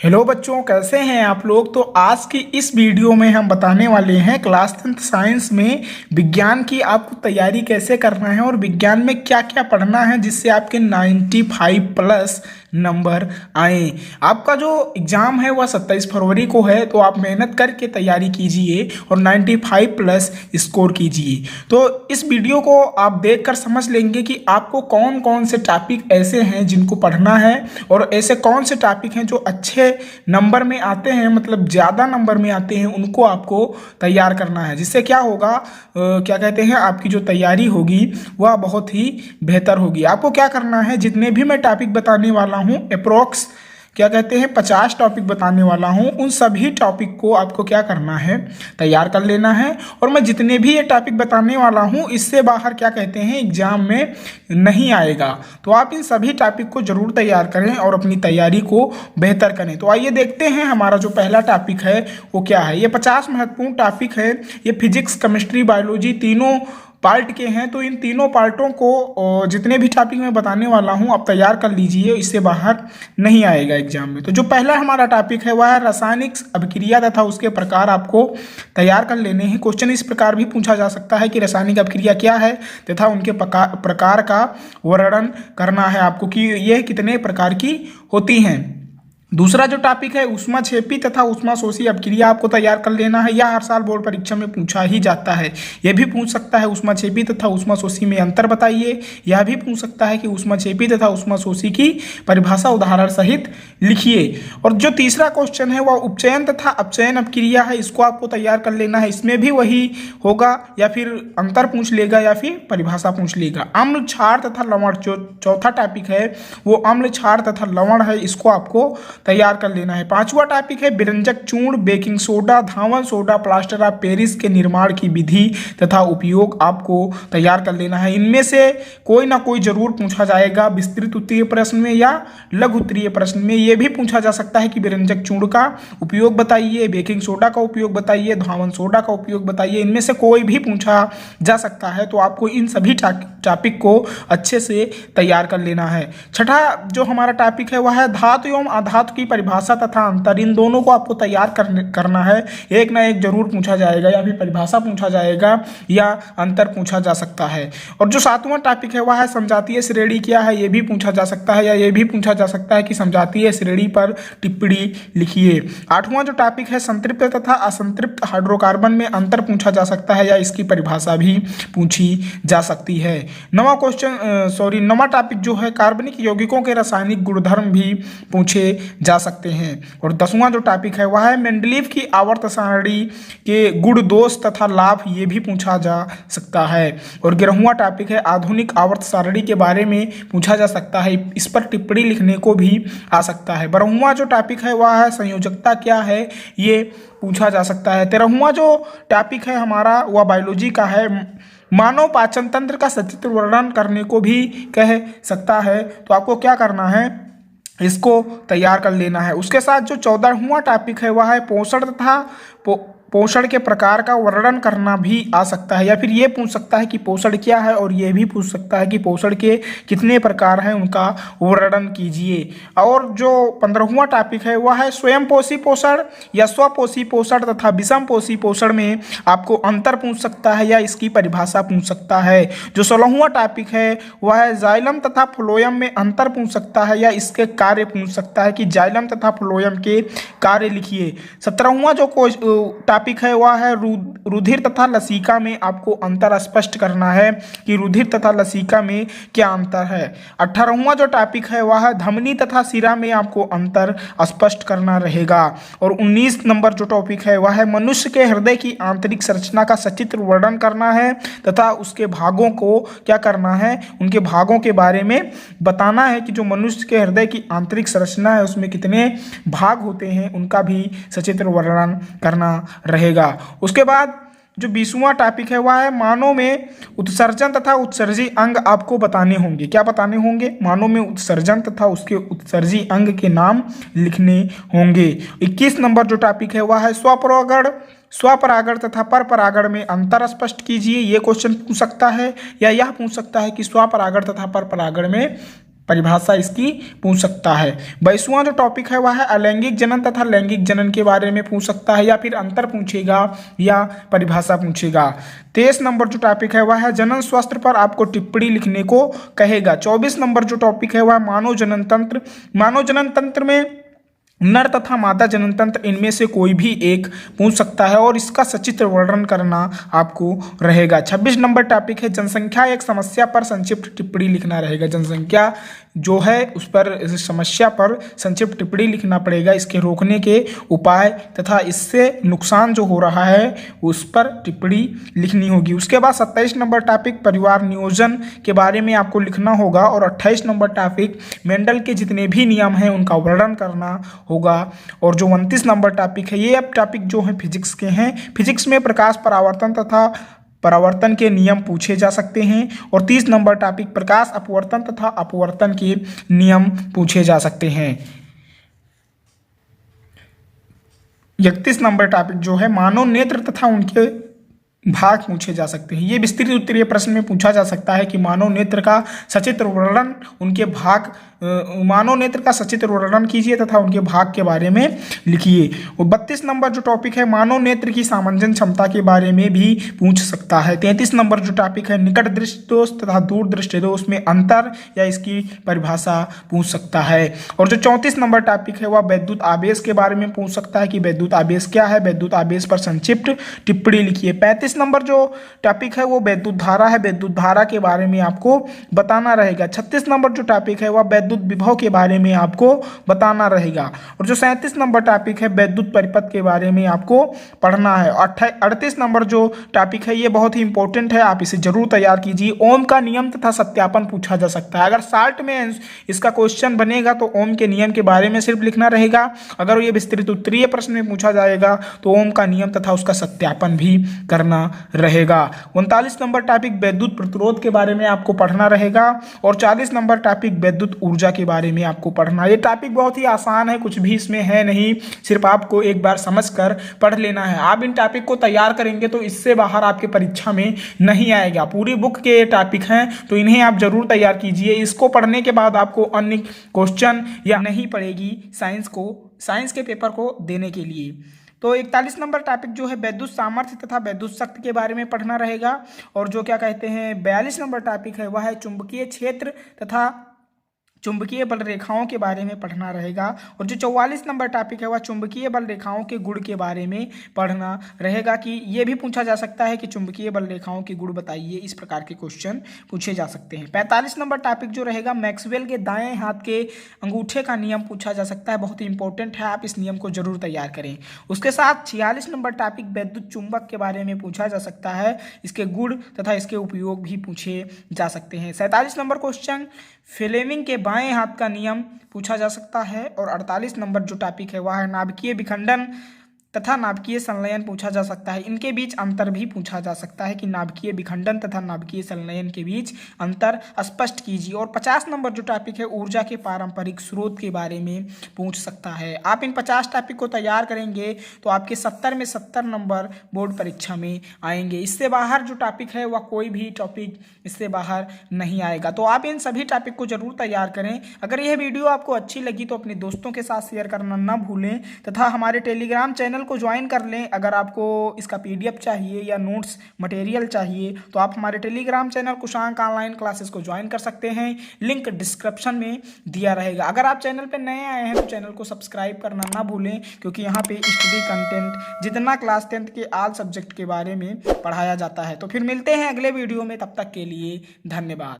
Hello बच्चों, कैसे हैं आप लोग। तो आज की इस वीडियो में हम बताने वाले हैं क्लास 10th साइंस में विज्ञान की आपको तैयारी कैसे करना है और विज्ञान में क्या क्या पढ़ना है जिससे आपके 95 प्लस नंबर आए। आपका जो एग्ज़ाम है वह 27 फरवरी को है, तो आप मेहनत करके तैयारी कीजिए और 95 प्लस स्कोर कीजिए। तो इस वीडियो को आप देखकर समझ लेंगे कि आपको कौन कौन से टॉपिक ऐसे हैं जिनको पढ़ना है और ऐसे कौन से टॉपिक हैं जो अच्छे नंबर में आते हैं, मतलब ज़्यादा नंबर में आते हैं, उनको आपको तैयार करना है। जिससे क्या होगा, क्या कहते हैं, आपकी जो तैयारी होगी वह बहुत ही बेहतर होगी। आपको क्या करना है, जितने भी मैं टॉपिक बताने वाला हूँ अप्रोक्स क्या कहते हैं 50 टॉपिक बताने वाला हूँ, उन सभी टॉपिक को आपको क्या करना है, तैयार कर लेना है। और मैं जितने भी ये टॉपिक बताने वाला हूँ इससे बाहर क्या कहते हैं एग्जाम में नहीं आएगा, तो आप इन सभी टॉपिक को जरूर तैयार करें और अपनी तैयारी को बेहतर करें। तो आइए देखते हैं हमारा जो पहला टॉपिक है वो क्या है। ये 50 महत्वपूर्ण टॉपिक है। ये फिजिक्स, केमिस्ट्री, बायोलॉजी तीनों पार्ट के हैं। तो इन तीनों पार्टों को जितने भी टॉपिक मैं बताने वाला हूं आप तैयार कर लीजिए, इससे बाहर नहीं आएगा एग्जाम में। तो जो पहला हमारा टॉपिक है वह है रासायनिक अभिक्रिया तथा उसके प्रकार। आपको तैयार कर लेने हैं। क्वेश्चन इस प्रकार भी पूछा जा सकता है कि रासायनिक अभिक्रिया क्या है तथा उनके प्रकार का वर्णन करना है आपको कि यह कितने प्रकार की होती हैं। दूसरा जो टॉपिक है ऊष्माक्षेपी तथा ऊष्माशोषी अभिक्रिया आपको तैयार कर लेना है। यह हर साल बोर्ड परीक्षा में पूछा ही जाता है। यह भी पूछ सकता है ऊष्माक्षेपी तथा ऊष्माशोषी में अंतर बताइए। यह भी पूछ सकता है कि ऊष्माक्षेपी तथा ऊष्माशोषी की परिभाषा उदाहरण सहित लिखिए। और जो तीसरा क्वेश्चन है वह उपचयन तथा अपचयन अभिक्रिया है, इसको आपको तैयार कर लेना है। इसमें भी वही होगा, या फिर अंतर पूछ लेगा या फिर परिभाषा पूछ लेगा। अम्ल, क्षार तथा लवण जो चौथा टॉपिक है वो अम्ल, क्षार तथा लवण है, इसको आपको तैयार कर लेना है। पांचवा टॉपिक है व्यंजक चूर्ण, baking soda, Dhawan soda, plaster of Paris के निर्माण की विधि तथा उपयोग आपको तैयार कर लेना है। इनमें से कोई ना कोई जरूर पूछा जाएगा विस्तृत उत्तरीय प्रश्न में या लघु उत्तरीय प्रश्न में। यह भी पूछा जा सकता है कि व्यंजक चूर्ण का उपयोग बताइए, बेकिंग सोडा का उपयोग बताइए, धावन सोडा का उपयोग बताइए। इनमें से कोई भी पूछा जा सकता है, तो आपको इन सभी टॉपिक को अच्छे से तैयार कर लेना है। छठा जो हमारा टॉपिक है वह है धातु एवं अधातु की परिभाषा तथा अंतर। इन दोनों को आपको तैयार करना है। एक ना एक जरूर पूछा जाएगा, या फिर परिभाषा पूछा जाएगा या अंतर पूछा जा सकता है। और जो सातवां टॉपिक है वह है समजातीय श्रेणी क्या है, यह भी पूछा जा सकता है, या यह भी पूछा जा सकता है कि समजातीय श्रेणी पर टिप्पणी लिखिए। आठवां जो टॉपिक है संतृप्त तथा असंतृप्त हाइड्रोकार्बन में अंतर पूछा जा सकता है, या इसकी परिभाषा भी पूछी जा सकती है। नवा टॉपिक जो है कार्बनिक यौगिकों के रासायनिक गुणधर्म भी पूछे जा सकते हैं। और 10वां जो टॉपिक है वह है मेंडलीव की आवर्त सारणी के गुण, दोष तथा लाभ, ये भी पूछा जा सकता है। और 11वां टॉपिक है आधुनिक आवर्त सारणी के बारे में पूछा जा सकता है, इस पर टिप्पणी लिखने को भी आ सकता है। 12वां जो टॉपिक है वह है संयोजकता क्या है, ये पूछा जा सकता है। 13वां जो टॉपिक है हमारा वह बायोलॉजी का है, मानव पाचन तंत्र का सचित्र वर्णन करने को भी कह सकता है। तो आपको क्या करना है, इसको तैयार कर लेना है। उसके साथ जो 14वां टॉपिक है वह है पोषण तथा पोषण के प्रकार का वर्णन करना भी आ सकता है, या फिर ये पूछ सकता है कि पोषण क्या है, और ये भी पूछ सकता है कि पोषण के कितने प्रकार हैं उनका वर्णन कीजिए। और जो 15वां टॉपिक है वह है स्वयं पोषी पोषण या स्वपोषी पोषण तथा विषम पोषी पोषण में आपको अंतर पूछ सकता है या इसकी परिभाषा पूछ सकता है। जो 16वां टॉपिक है वह है जाइलम तथा फ्लोएम में अंतर पूछ सकता है, या इसके कार्य पूछ सकता है कि जाइलम तथा फ्लोएम के कार्य लिखिए। 17वां जो टॉपिक है वह है रुधिर तथा लसिका में आपको अंतर स्पष्ट करना है कि रुधिर तथा लसिका में क्या अंतर है। 18वां जो टॉपिक है वह है धमनी तथा शिरा में आपको अंतर स्पष्ट करना रहेगा। और 19 नंबर जो टॉपिक है वह है मनुष्य के हृदय की आंतरिक संरचना का सचित्र वर्णन करना है तथा उसके भागों को क्या करना है, उनके भागों के बारे में बताना है कि जो मनुष्य के हृदय की आंतरिक संरचना है उसमें कितने भाग होते हैं, उनका भी सचित्र वर्णन करना रहेगा। उसके बाद जो 20वां टॉपिक है वह है मानव में उत्सर्जन तथा उत्सर्जी अंग आपको बताने होंगे। क्या बताने होंगे, मानव में उत्सर्जन तथा उसके उत्सर्जी अंग के नाम लिखने होंगे। 21 नंबर जो टॉपिक है वह है स्वपरागण तथा परपरागण में अंतर स्पष्ट कीजिए। ये क्वेश्चन पूछ सकता है, या यह पूछ सकता है कि स्वपरागण तथा परपरागण में परिभाषा इसकी पूछ सकता है। 22वां जो टॉपिक है वह है अलैंगिक जनन तथा लैंगिक जनन के बारे में पूछ सकता है, या फिर अंतर पूछेगा या परिभाषा पूछेगा। 23 नंबर जो टॉपिक है वह है जनन स्वास्थ्य पर आपको टिप्पणी लिखने को कहेगा। 24 नंबर जो टॉपिक है वह मानव जनन तंत्र। मानव जनन तंत्र में नर तथा मादा जनन तंत्र इनमें से कोई भी एक पूछ सकता है और इसका सचित्र वर्णन करना आपको रहेगा। 26 नंबर टॉपिक है जनसंख्या एक समस्या पर संक्षिप्त टिप्पणी लिखना रहेगा। जनसंख्या जो है उस पर, इस समस्या पर संक्षिप्त टिप्पणी लिखना पड़ेगा, इसके रोकने के उपाय तथा इससे नुकसान जो हो रहा है उस पर टिप्पणी लिखनी होगी। उसके बाद 27 नंबर टॉपिक परिवार नियोजन के बारे में आपको लिखना होगा और 28 नंबर टॉपिक मेंडल के जितने भी नियम हैं उनका वर्णन करना होगा। और जो 29 नंबर टॉपिक है, ये अब टॉपिक जो है फिजिक्स के हैं। फिजिक्स में प्रकाश परावर्तन तथा परावर्तन के नियम पूछे जा सकते हैं। और 30 नंबर टॉपिक प्रकाश अपवर्तन तथा अपवर्तन के नियम पूछे जा सकते हैं। 31 नंबर टॉपिक जो है मानव नेत्र तथा उनके भाग पूछे जा सकते हैं। ये विस्तृत उत्तरीय प्रश्न में पूछा जा सकता है कि मानव नेत्र का सचित्र वर्णन, उनके भाग, मानव नेत्र का सचित्र वर्णन कीजिए तथा उनके भाग के बारे में लिखिए। और 32 नंबर जो टॉपिक है मानव नेत्र की सामंजन क्षमता के बारे में भी पूछ सकता है। 33 नंबर जो टॉपिक है निकट दृष्टि दोष तथा दूर दृष्टि दोष में अंतर या इसकी परिभाषा पूछ सकता है। और जो 34 नंबर टॉपिक है वह वैद्युत आवेश के बारे में पूछ सकता है कि वैद्युत आवेश क्या है, वैद्युत आवेश पर संक्षिप्त टिप्पणी लिखिए। 35 नंबर जो टॉपिक है वो वैद्युत धारा है, वैद्युत धारा के बारे में आपको बताना रहेगा। 36 नंबर जो टॉपिक है वह वैद्युत विभव के बारे में आपको बताना रहेगा। और जो 37 नंबर टॉपिक है वैद्युत परिपथ के बारे में आपको पढ़ना है। 38 नंबर जो टॉपिक है ये बहुत ही इंपॉर्टेंट है, आप इसे जरूर तैयार कीजिए। ओम का नियम तथा सत्यापन पूछा जा सकता है। अगर शार्ट में इसका क्वेश्चन बनेगा तो ओम के नियम के बारे में सिर्फ लिखना रहेगा। अगर ये विस्तृत उत्तरीय प्रश्न में पूछा जाएगा तो ओम का नियम तथा उसका सत्यापन भी करना रहेगा। 39 नंबर टॉपिक वैद्युत प्रतिरोध के बारे में आपको पढ़ना रहेगा। और 40 नंबर टॉपिक वैद्युत ऊर्जा के बारे में आपको पढ़ना। ये टॉपिक बहुत ही आसान है, कुछ भी इसमें है नहीं, सिर्फ आपको एक बार समझकर पढ़ लेना है। आप इन टॉपिक को तैयार करेंगे तो इससे बाहर आपके परीक्षा में नहीं आएगा। पूरी बुक के ये टॉपिक हैं तो इन्हें आप जरूर तैयार कीजिए। इसको पढ़ने के बाद आपको अन्य क्वेश्चन या नहीं पड़ेगी साइंस के पेपर को देने के लिए। तो 41 नंबर टॉपिक जो है वैद्युत सामर्थ्य तथा वैद्युत शक्ति के बारे में पढ़ना रहेगा। और जो क्या कहते हैं 42 नंबर टॉपिक है वह है चुंबकीय क्षेत्र तथा चुंबकीय बल रेखाओं के बारे में पढ़ना रहेगा। और जो 44 नंबर टॉपिक है वह चुंबकीय बल रेखाओं के गुण के बारे में पढ़ना रहेगा कि ये भी पूछा जा सकता है कि चुंबकीय बल रेखाओं के गुण बताइए, इस प्रकार के क्वेश्चन पूछे जा सकते हैं। 45 नंबर टॉपिक जो रहेगा मैक्सवेल के दाएं हाथ के अंगूठे का नियम पूछा जा सकता है, बहुत ही इंपॉर्टेंट है, आप इस नियम को जरूर तैयार करें। उसके साथ 46 नंबर टॉपिक वैद्युत चुंबक के बारे में पूछा जा सकता है, इसके गुण तथा इसके उपयोग भी पूछे जा सकते हैं। 47 नंबर क्वेश्चन फ्लेमिंग के बाएं हाथ का नियम पूछा जा सकता है। और 48 नंबर जो टॉपिक है वह है नाभिकीय विखंडन तथा नाभिकीय संलयन पूछा जा सकता है। इनके बीच अंतर भी पूछा जा सकता है कि नाभिकीय विखंडन तथा नाभिकीय संलयन के बीच अंतर स्पष्ट कीजिए। और 50 नंबर जो टॉपिक है ऊर्जा के पारंपरिक स्रोत के बारे में पूछ सकता है। आप इन 50 टॉपिक को तैयार करेंगे तो आपके 70 में 70 नंबर बोर्ड परीक्षा में आएंगे। इससे बाहर जो टॉपिक है वह कोई भी टॉपिक इससे बाहर नहीं आएगा। तो आप इन सभी टॉपिक को जरूर तैयार करें। अगर यह वीडियो आपको अच्छी लगी तो अपने दोस्तों के साथ शेयर करना ना भूलें तथा हमारे टेलीग्राम चैनल को ज्वाइन कर लें। अगर आपको इसका PDF चाहिए या नोट्स मटेरियल चाहिए तो आप हमारे टेलीग्राम चैनल कुशांक ऑनलाइन क्लासेस को ज्वाइन कर सकते हैं, लिंक डिस्क्रिप्शन में दिया रहेगा। अगर आप चैनल पर नए आए हैं तो चैनल को सब्सक्राइब करना ना भूलें, क्योंकि यहाँ पे स्टडी कंटेंट जितना क्लास 10th के ऑल सब्जेक्ट के बारे में पढ़ाया जाता है। तो फिर मिलते हैं अगले वीडियो में, तब तक के लिए धन्यवाद।